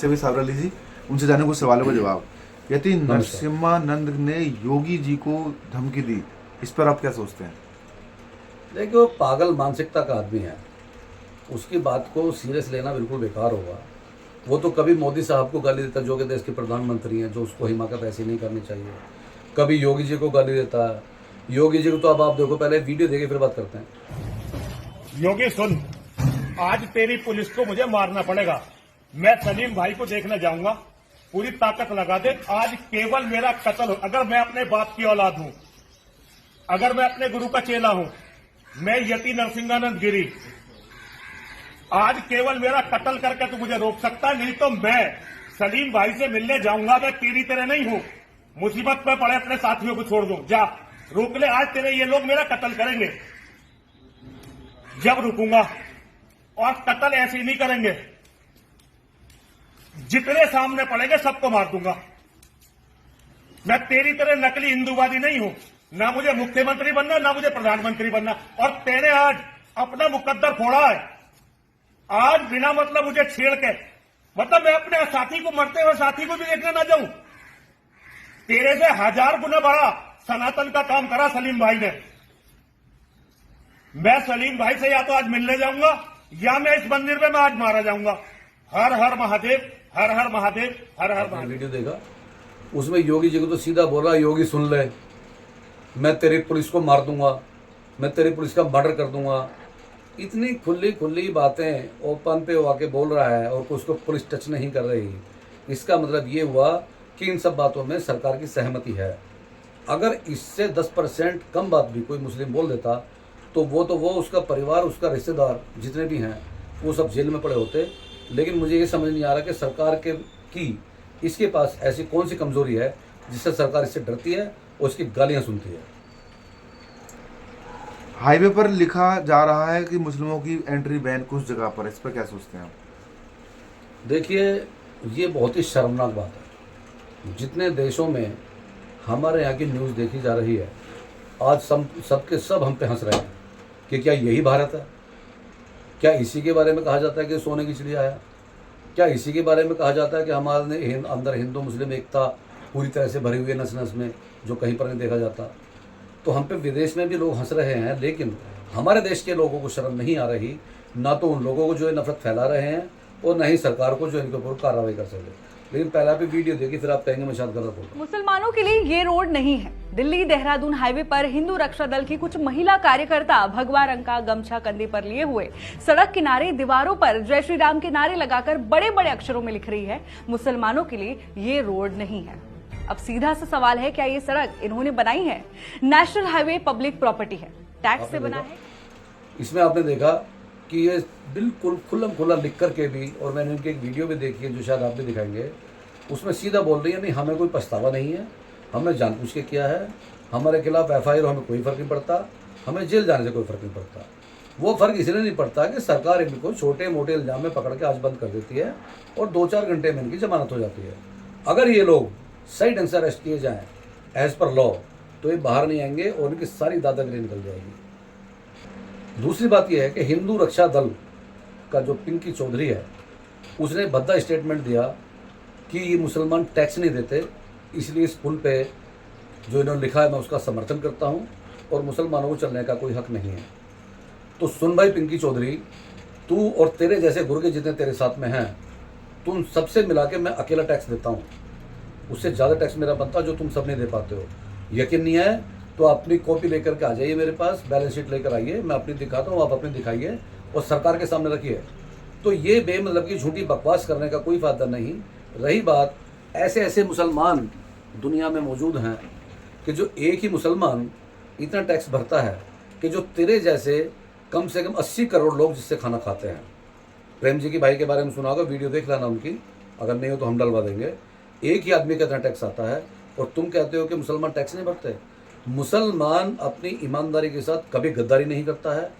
सेवी सावरली जी, उनसे जाने कुछ सवालों का जवाब। कहती नरसिम्हानंद ने योगी जी को धमकी दी, इस पर आप क्या सोचते हैं? देखिए, वो पागल मानसिकता का आदमी है, उसकी बात को सीरियस लेना बिल्कुल बेकार होगा। वो तो कभी मोदी साहब को गाली देता, जो कि देश के प्रधानमंत्री हैं, जो उसको हिमाकत ऐसी नहीं करनी चाहिए। कभी योगी जी को गाली देता है। योगी जी को तो अब आप देखो, पहले वीडियो देखे फिर बात करते हैं। योगी सुन, आज तेरी पुलिस को मुझे मारना पड़ेगा। मैं सलीम भाई को देखने जाऊंगा, पूरी ताकत लगा दे। आज केवल मेरा कत्ल हो। अगर मैं अपने बाप की औलाद हूं, अगर मैं अपने गुरु का चेला हूं, मैं यति नरसिंहानंद गिरी, आज केवल मेरा कत्ल करके तू मुझे रोक सकता, नहीं तो मैं सलीम भाई से मिलने जाऊंगा। मैं तेरी तरह नहीं हूं, मुसीबत में पड़े अपने साथियों को छोड़ दूं। जा रोक ले, आज तेरे ये लोग मेरा कत्ल करेंगे। जब रुकूंगा, और कत्ल ऐसे ही नहीं करेंगे, जितने सामने पड़ेंगे सबको मार दूंगा। मैं तेरी तरह नकली हिंदूवादी नहीं हूं, ना मुझे मुख्यमंत्री बनना, ना मुझे प्रधानमंत्री बनना। और तेरे आज अपना मुकद्दर फोड़ा है, आज बिना मतलब मुझे छेड़ के, मतलब मैं अपने साथी को मरते हुए साथी को भी देखने ना जाऊं। तेरे से 1000 गुना बड़ा सनातन का काम करा सलीम भाई ने। मैं सलीम भाई से या तो आज मिलने जाऊंगा, या मैं इस मंदिर में मैं आज मारा जाऊंगा। हर हर महादेव, हर हर महादेव, हर हर महादेव। वीडियो देखा, उसमें योगी जी को तो सीधा बोला, योगी सुन ले, मैं तेरी पुलिस को मार दूंगा, मैं तेरी पुलिस का मर्डर कर दूंगा। इतनी खुली खुली बातें ओपन पे आके बोल रहा है, और उसको पुलिस टच नहीं कर रही। इसका मतलब ये हुआ कि इन सब बातों में सरकार की सहमति है। अगर इससे 10% कम बात भी कोई मुस्लिम बोल देता, तो वो उसका परिवार, उसका रिश्तेदार जितने भी हैं, वो सब जेल में पड़े होते। लेकिन मुझे ये समझ नहीं आ रहा कि सरकार की इसके पास ऐसी कौन सी कमजोरी है जिससे सरकार इससे डरती है और इसकी गालियां सुनती है। हाईवे पर लिखा जा रहा है कि मुस्लिमों की एंट्री बैन कुछ जगह पर, इस पर क्या सोचते हैं आप? देखिए, ये बहुत ही शर्मनाक बात है। जितने देशों में हमारे यहाँ की न्यूज़ देखी जा रही है, आज सबके सब हम पे हंस रहे हैं कि क्या यही भारत है? क्या इसी के बारे में कहा जाता है कि सोने की चिड़िया है? क्या इसी के बारे में कहा जाता है कि हमारे अंदर हिंदू मुस्लिम एकता पूरी तरह से भरी हुई है नस नस में, जो कहीं पर नहीं देखा जाता? तो हम पे विदेश में भी लोग हंस रहे हैं, लेकिन हमारे देश के लोगों को शर्म नहीं आ रही, ना तो उन लोगों को जो है नफरत फैला रहे हैं, और ना ही सरकार को जो इनके ऊपर कार्रवाई कर सके। लेकिन पहले आप वीडियो देखिए, फिर आप कहेंगे मैं शायद गलत बोल रहा हूं। मुसलमानों के लिए ये रोड नहीं है। दिल्ली देहरादून हाईवे पर हिंदू रक्षा दल की कुछ महिला कार्यकर्ता भगवा रंग का गमछा कंधे पर लिए हुए सड़क किनारे दीवारों पर जय श्री राम के नारे लगाकर बड़े बड़े अक्षरों में लिख रही है, मुसलमानों के लिए ये रोड नहीं है। अब सीधा सा सवाल है, क्या ये सड़क इन्होंने बनाई है? नेशनल हाईवे पब्लिक प्रॉपर्टी है, टैक्स से बना है। इसमें आपने देखा कि ये बिल्कुल खुल्लम खुल्ला लिख करके भी, और मैंने इनकी एक वीडियो भी देखी है जो शायद आप भी दिखाएंगे, उसमें सीधा बोल रही है, नहीं हमें कोई पछतावा नहीं है, हमने जानबूझ के किया है, हमारे खिलाफ FIR हमें कोई फर्क नहीं पड़ता, हमें जेल जाने से कोई फर्क नहीं पड़ता। वो फर्क इसलिए नहीं पड़ता कि सरकार इनको छोटे मोटे इल्जाम में पकड़ के आज बंद कर देती है, और 2-4 घंटे में इनकी जमानत हो जाती है। अगर ये लोग सही ढंग से अरेस्ट किए जाएँ एज पर लॉ, तो ये बाहर नहीं आएंगे और इनकी सारी दादागिरी निकल जाएगी। दूसरी बात यह है कि हिंदू रक्षा दल का जो पिंकी चौधरी है, उसने भद्दा स्टेटमेंट दिया कि ये मुसलमान टैक्स नहीं देते, इसलिए इस पुल पे जो इन्होंने लिखा है मैं उसका समर्थन करता हूँ, और मुसलमानों को चलने का कोई हक नहीं है। तो सुन भाई पिंकी चौधरी, तू और तेरे जैसे गुर्गे जितने तेरे साथ में हैं, तुम सबसे मिला के मैं अकेला टैक्स देता हूँ, उससे ज़्यादा टैक्स मेरा बनता जो तुम सब नहीं दे पाते हो। यकीन नहीं है तो अपनी कॉपी लेकर के आ जाइए मेरे पास, बैलेंस शीट लेकर आइए, मैं अपनी दिखाता हूँ, आप अपनी दिखाइए और सरकार के सामने रखिए। तो ये बेमतलब की झूठी बकवास करने का कोई फायदा नहीं। रही बात, ऐसे ऐसे मुसलमान दुनिया में मौजूद हैं कि जो एक ही मुसलमान इतना टैक्स भरता है कि जो तेरे जैसे कम से कम 80 करोड़ लोग जिससे खाना खाते हैं। प्रेम जी की भाई के बारे में सुना होगा, वीडियो देख लेना उनकी, अगर नहीं हो तो हम डलवा देंगे। एक ही आदमी का इतना टैक्स आता है, और तुम कहते हो कि मुसलमान टैक्स नहीं भरते। मुसलमान अपनी ईमानदारी के साथ कभी गद्दारी नहीं करता है।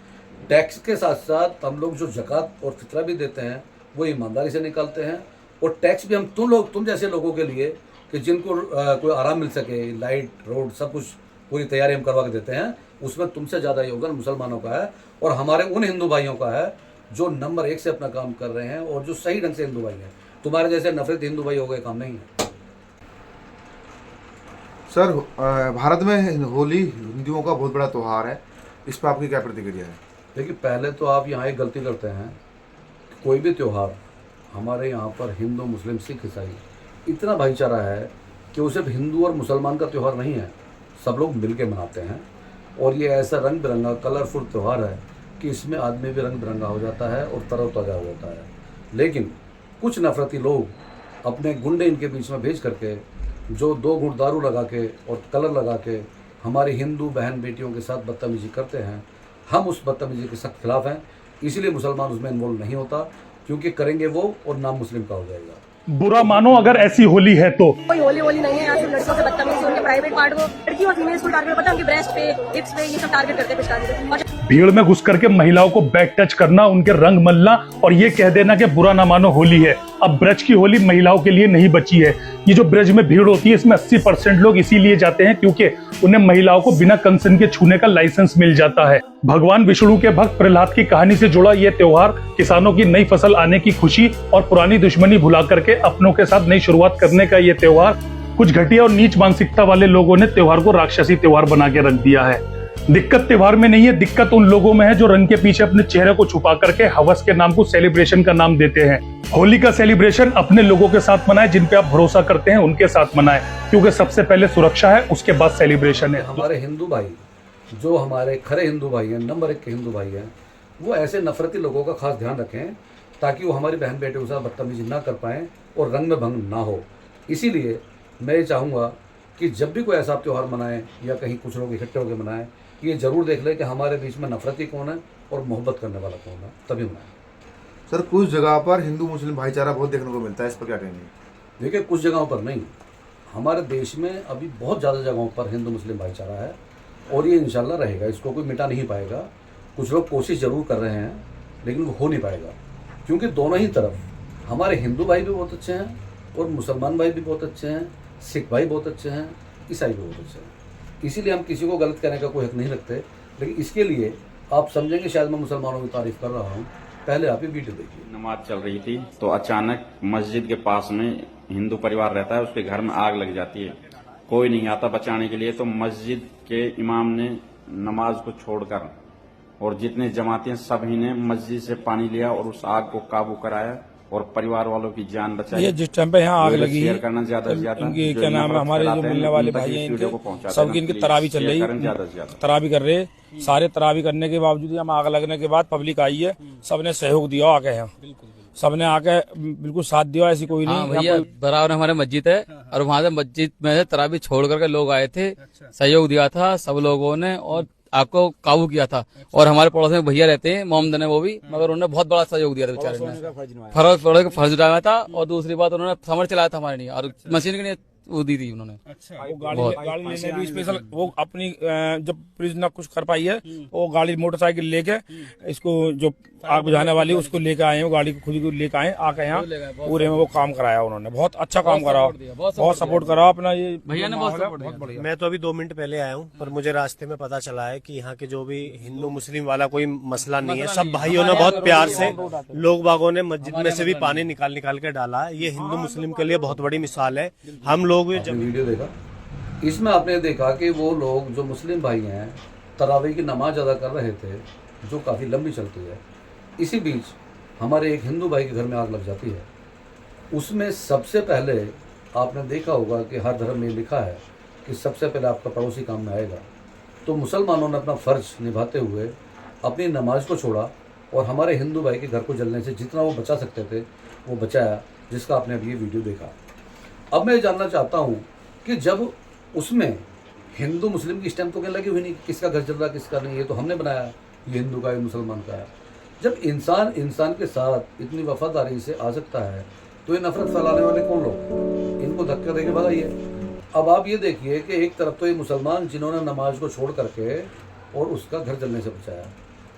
टैक्स के साथ साथ हम लोग जो ज़कात और फितरा भी देते हैं वो ईमानदारी से निकालते हैं, और टैक्स भी हम तुम जैसे लोगों के लिए कि जिनको कोई आराम मिल सके, लाइट रोड सब कुछ पूरी तैयारी हम करवा के देते हैं, उसमें तुमसे ज़्यादा योगदान मुसलमानों का है, और हमारे उन हिंदू भाइयों का है जो नंबर 1 से अपना काम कर रहे हैं और जो सही ढंग से हिंदू भाई हैं। तुम्हारे जैसे नफरत हिंदू भाई हो गए काम नहीं है। सर भारत में होली हिंदुओं का बहुत बड़ा त्यौहार है, इस पर आपकी क्या प्रतिक्रिया है? देखिए, पहले तो आप यहाँ एक गलती करते हैं, कोई भी त्यौहार हमारे यहाँ पर हिंदू मुस्लिम सिख ईसाई इतना भाईचारा है कि वो सिर्फ हिंदू और मुसलमान का त्यौहार नहीं है, सब लोग मिल के मनाते हैं। और ये ऐसा रंग बिरंगा कलरफुल त्यौहार है कि इसमें आदमी भी रंग बिरंगा हो जाता है और तरोताज़ा हो जाता है। लेकिन कुछ नफरती लोग अपने गुंडे इनके बीच में भेज करके जो 2 घूंट दारू लगा के और कलर लगा के हमारी हिंदू बहन बेटियों के साथ बदतमीजी करते हैं, हम उस बदतमीजी के सख्त खिलाफ हैं। इसीलिए मुसलमान उसमें इन्वॉल्व नहीं होता, क्योंकि करेंगे वो और नाम मुस्लिम का हो जाएगा। बुरा मानो अगर ऐसी होली है तो कोई होली नहीं है। यहाँ सिर्फ लड़कियों से बदतमीजी, उनके प्राइवेट पार्ट को लड़की और फीमेल्स को टारगेट, पता है उनके ब्रेस्ट पे, हिप्स पे, ये सब टारगेट करते हैं पिचकारी। भीड़ में घुस करके महिलाओं को बैक टच करना, उनके रंग मलना और ये कह देना कि बुरा ना मानो होली है। अब ब्रज की होली महिलाओं के लिए नहीं बची है। ये जो ब्रज में भीड़ होती है इसमें 80% लोग इसीलिए जाते हैं क्योंकि उन्हें महिलाओं को बिना कंसेंट के छूने का लाइसेंस मिल जाता है। भगवान विष्णु के भक्त प्रहलाद की कहानी से जुड़ा ये त्योहार किसानों की नई फसल आने की खुशी और पुरानी दुश्मनी भुला करके अपनों के साथ नई शुरुआत करने का ये त्योहार, कुछ घटिया और नीच मानसिकता वाले लोगों ने त्योहार को राक्षसी त्योहार बना के रख दिया है। दिक्कत त्योहार में नहीं है, दिक्कत उन लोगों में है जो रंग के पीछे अपने चेहरे को छुपा करके हवस के नाम को सेलिब्रेशन का नाम देते हैं। होली का सेलिब्रेशन अपने लोगों के साथ मनाएं, जिन पे आप भरोसा करते हैं उनके साथ मनाएं, क्योंकि सबसे पहले सुरक्षा है, उसके बाद सेलिब्रेशन है। हमारे हिंदू भाई जो हमारे खरे हिंदू भाई हैं, नंबर 1 के हिंदू भाई हैं, वो ऐसे नफरती लोगों का खास ध्यान रखें ताकि वो हमारी बहन बेटियों के साथ बदतमीजी ना कर पाएं और रंग में भंग ना हो। इसीलिए मैं ये चाहूँगा कि जब भी कोई ऐसा त्यौहार मनाएं या कहीं कुछ लोग इकट्ठे होकर मनाएं, ये जरूर देख लें कि हमारे बीच में नफरती कौन है और मोहब्बत करने वाला कौन है, तभी मनाएं। सर कुछ जगह पर हिंदू मुस्लिम भाईचारा बहुत देखने को मिलता है, इस पर क्या कहेंगे? देखिए, कुछ जगहों पर नहीं, हमारे देश में अभी बहुत ज़्यादा जगहों पर हिंदू मुस्लिम भाईचारा है और ये इंशाल्लाह रहेगा, इसको कोई मिटा नहीं पाएगा। कुछ लोग कोशिश ज़रूर कर रहे हैं लेकिन वो हो नहीं पाएगा, क्योंकि दोनों ही तरफ हमारे हिंदू भाई भी बहुत अच्छे हैं और मुसलमान भाई भी बहुत अच्छे हैं, सिख भाई बहुत अच्छे हैं, ईसाई भी बहुत अच्छे हैं। इसीलिए हम किसी को गलत कहने का कोई हक नहीं रखते। लेकिन इसके लिए आप समझेंगे शायद मैं मुसलमानों की तारीफ कर रहा हूँ, पहले आप ये वीडियो देखिए। नमाज चल रही थी तो अचानक मस्जिद के पास में हिंदू परिवार रहता है, उसके घर में आग लग जाती है। कोई नहीं आता बचाने के लिए, तो मस्जिद के इमाम ने नमाज को छोड़कर और जितने जमातें सभी ने मस्जिद से पानी लिया और उस आग को काबू कराया और परिवार वालों की जान बचाई। ये जिस टाइम पे यहाँ आग लगी है, करना ज्यादा से ज्यादा इनकी क्या नाम है, हमारे जो मिलने वाले भाई हैं इनके सबकी इनकी तरावी चल रही है, तरावी कर रहे, सारे तरावी करने के बावजूद हम आग लगने के बाद पब्लिक आई है, सबने सहयोग दिया आके यहाँ, सबने आके बिल्कुल साथ दिया, ऐसी कोई नहीं। भैया बराबर हमारे मस्जिद है और वहाँ से मस्जिद में से तरावी छोड़ करके लोग आए थे, सहयोग दिया था सब लोगों ने और आपको काबू किया था। और हमारे पड़ोस में भैया रहते हैं मोहम्मद ने, वो भी, मगर उन्होंने बहुत बड़ा सहयोग दिया था बेचारे ने, फर्ज उठाया था। और दूसरी बात उन्होंने समर चलाया था हमारे लिए और मशीन के लिए वो दी थी उन्होंने। अच्छा, वो गाड़ी लेने भी स्पेशल, वो अपनी जब पुलिस ना कुछ कर पाई है, वो गाड़ी मोटरसाइकिल लेके इसको जो आग बुझाने वाली उसको लेके आए हैं, वो गाड़ी को खुद को लेके आए, आके यहाँ पूरे में वो काम कराया उन्होंने, बहुत अच्छा काम करा, बहुत सपोर्ट करा अपना। ये भैया ने बहुत बढ़िया। मैं तो अभी 2 मिनट पहले आया हूँ, पर मुझे रास्ते में पता चला है कि यहाँ के जो भी हिंदू मुस्लिम वाला कोई मसला नहीं है, सब भाइयों ने बहुत प्यार से, लोग बागों ने मस्जिद में से भी पानी निकाल के डाला। ये हिंदू मुस्लिम के लिए बहुत बड़ी मिसाल है। हम लोग वीडियो देखा, इसमें आपने देखा कि वो लोग जो मुस्लिम भाई हैं तरावी की नमाज अदा कर रहे थे, जो काफ़ी लंबी चलती है। इसी बीच हमारे एक हिंदू भाई के घर में आग लग जाती है। उसमें सबसे पहले आपने देखा होगा कि हर धर्म में लिखा है कि सबसे पहले आपका पड़ोसी काम में आएगा। तो मुसलमानों ने अपना फ़र्ज निभाते हुए अपनी नमाज को छोड़ा और हमारे हिंदू भाई के घर को जलने से जितना वो बचा सकते थे वो बचाया, जिसका आपने अभी ये वीडियो देखा। अब मैं जानना चाहता हूँ कि जब उसमें हिंदू मुस्लिम की स्टैम्प तो क्या लगी हुई नहीं, किसका घर जल रहा किसका नहीं, ये तो हमने बनाया, ये हिंदू का ये मुसलमान का है। जब इंसान के साथ इतनी वफादारी से आ सकता है तो ये नफरत फैलाने वाले कौन लोग, इनको धक्का देके भगाइए। अब आप ये देखिए कि एक तरफ तो ये मुसलमान जिन्होंने नमाज को छोड़ करके और उसका घर जलने से बचाया।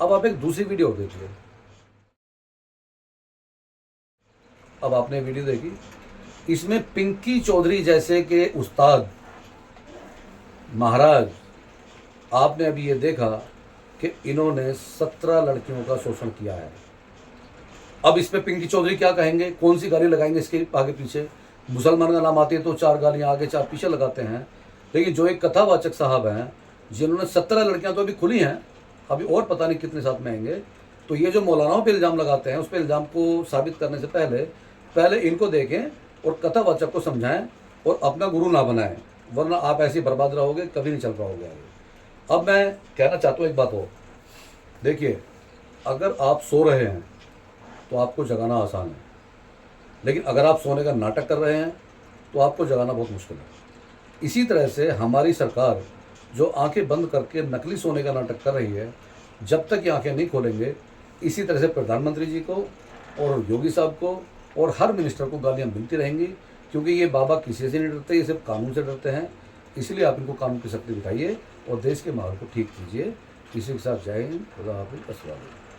अब आप एक दूसरी वीडियो देखिए। अब आपने वीडियो देखी, इसमें पिंकी चौधरी जैसे के उस्ताद महाराज, आपने अभी ये देखा कि इन्होंने 17 लड़कियों का शोषण किया है। अब इस पे पिंकी चौधरी क्या कहेंगे, कौन सी गाली लगाएंगे इसके आगे पीछे। मुसलमान का नाम आती है तो 4 गालियां आगे 4 पीछे लगाते हैं। लेकिन जो एक कथावाचक साहब हैं जिन्होंने 17 लड़कियां तो अभी खुली हैं, अभी और पता नहीं कितने साथ में आएंगे, तो ये जो मौलानाओं पे इल्ज़ाम लगाते हैं उस पर इल्ज़ाम को साबित करने से पहले इनको देखें और कथावाचक को समझाएं और अपना गुरु ना बनाएं, वरना आप ऐसे ही बर्बाद रहोगे, कभी नहीं चल पाओगे आगे। अब मैं कहना चाहता हूँ एक बात हो, देखिए अगर आप सो रहे हैं तो आपको जगाना आसान है, लेकिन अगर आप सोने का नाटक कर रहे हैं तो आपको जगाना बहुत मुश्किल है। इसी तरह से हमारी सरकार जो आंखें बंद करके नकली सोने का नाटक कर रही है, जब तक ये आंखें नहीं खोलेंगे, इसी तरह से प्रधानमंत्री जी को और योगी साहब को और हर मिनिस्टर को गालियां मिलती रहेंगी, क्योंकि ये बाबा किसी से नहीं डरते, ये सिर्फ कानून से डरते हैं। इसलिए आप इनको कानून की शक्ति दिखाइए और देश के माहौल को ठीक कीजिए। किसी के साथ जय हिंद, खुदा हाफिज़, अस्सलाम वालेकुम।